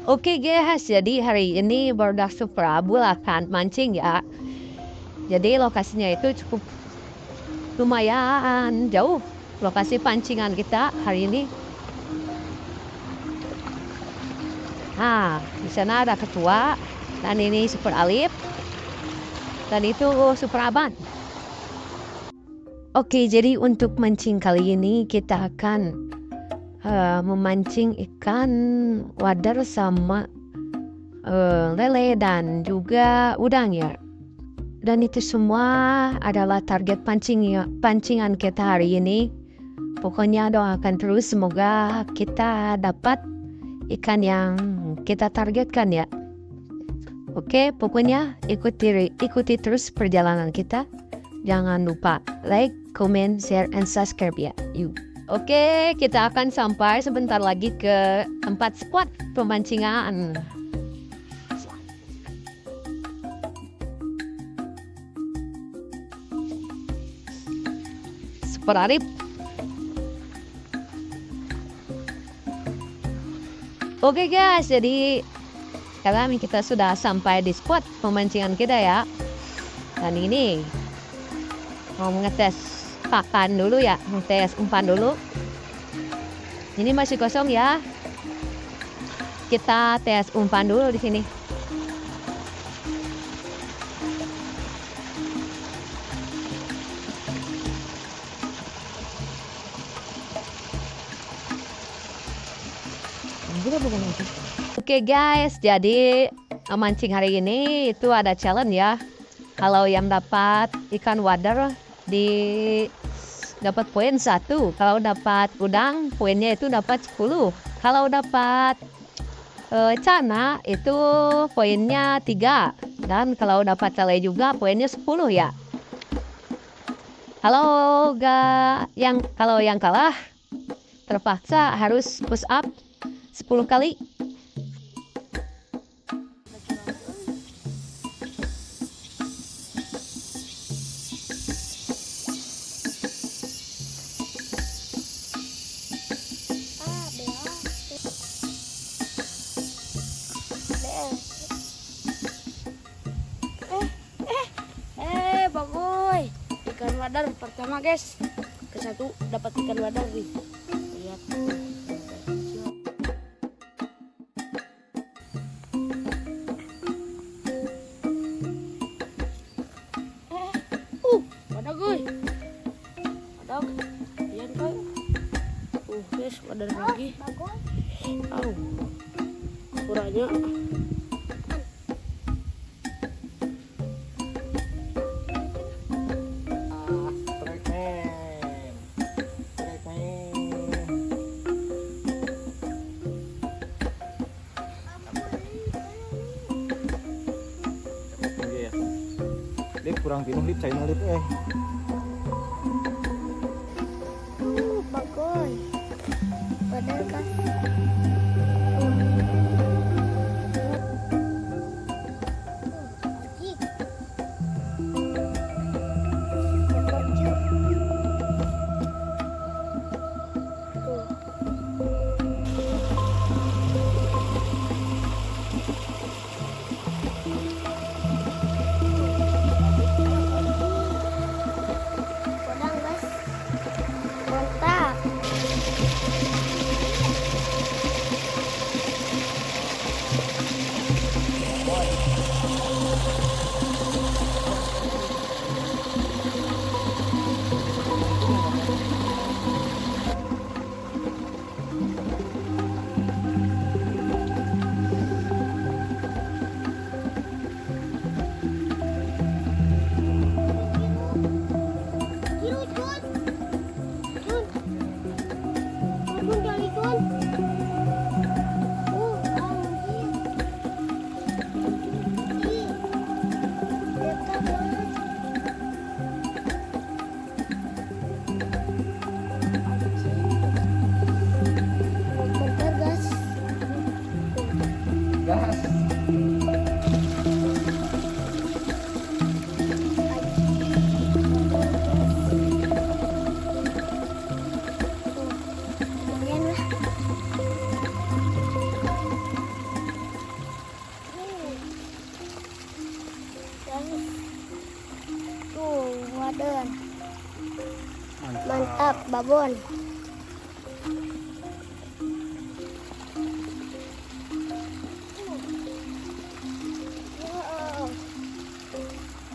Oke guys, jadi hari ini Barudak Suprabul akan mancing ya. Jadi lokasinya itu cukup lumayan jauh lokasi pancingan kita hari ini. Nah, di sana ada ketua dan ini Super Alif dan itu Super Aban. Oke, jadi untuk mancing kali ini kita akan memancing ikan wadar sama lele dan juga udang ya. Dan itu semua adalah target pancingan kita hari ini. Pokoknya doakan terus semoga kita dapat ikan yang kita targetkan ya. Oke, pokoknya ikuti terus perjalanan kita. Jangan lupa like, comment, share, and subscribe ya. Yuk. Oke, kita akan sampai sebentar lagi ke tempat spot pemancingan. Super Arif. Oke guys, jadi sekarang kita sudah sampai di spot pemancingan kita ya. Dan ini mau ngetes pakan dulu ya, ngetes umpan dulu. Ini masih kosong ya. Kita tes umpan dulu di sini. Oke guys, jadi mancing hari ini itu ada challenge ya. Kalau yang dapat ikan wadar dapat poin 1. Kalau dapat udang poinnya itu dapat 10. Kalau dapat cana itu poinnya 3. Dan kalau dapat lele juga poinnya 10 ya. Kalau yang kalah terpaksa harus push up 10 kali. Bagoy, ikan wadar pertama guys. Ke satu dapat ikan wadar nih. Lihat. Wadah guys. Wadah. Lihat guys. Guys, wadar lagi. Kurangnya. Lip kurang pinuh lip saya lip Bagoy. Wadar kan. Mantap. babon.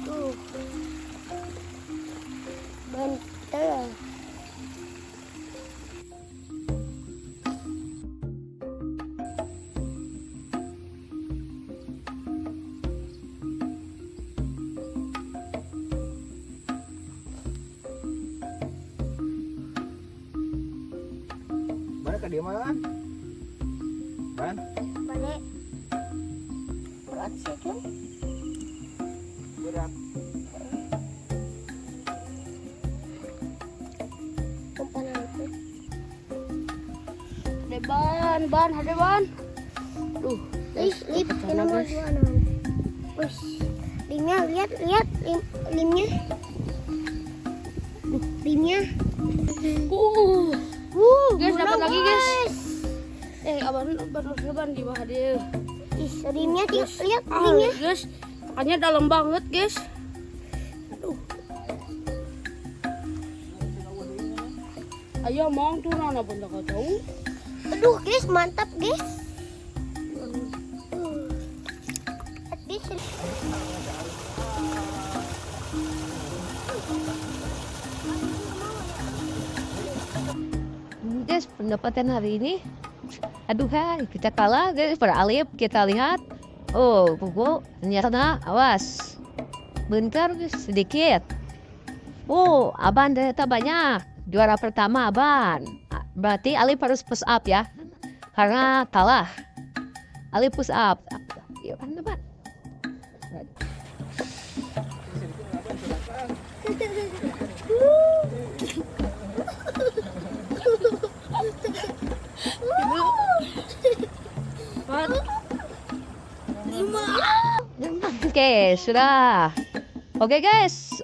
Tuh. Bentar. Mana ke dia man? Man? Balik. Berat sih kan? Berat. Kumpanan itu. Ban, ada ban. Duh, Lip, pecah ini mau guys. gimana? Wih, limnya lihat limnya. Limnya. Guys, dapat gula, lagi guys. Abang ban di bawah dia. Ih, limnya lihat limnya. Guys, makanya dalam banget guys. Ayo mong tuh nana pun tak tahu. Aduh, guys, mantap, guys. Guys, Guys, pendapatan hari ini, aduh hai, kita kalah guys, beralih kita lihat. Oh, pukul ternyata awas, bentar guys, sedikit. Oh, Aban ternyata banyak. Juara pertama Aban. Berarti Alif harus push up ya, karena kalah. Alif push up. Yuk, Pak. Oke, sudah. Oke guys,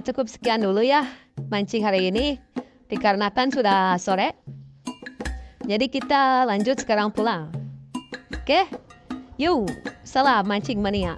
cukup sekian dulu ya mancing hari ini, dikarenakan sudah sore. Jadi kita lanjut sekarang pulang. Oke, yuk, salam mancing mania.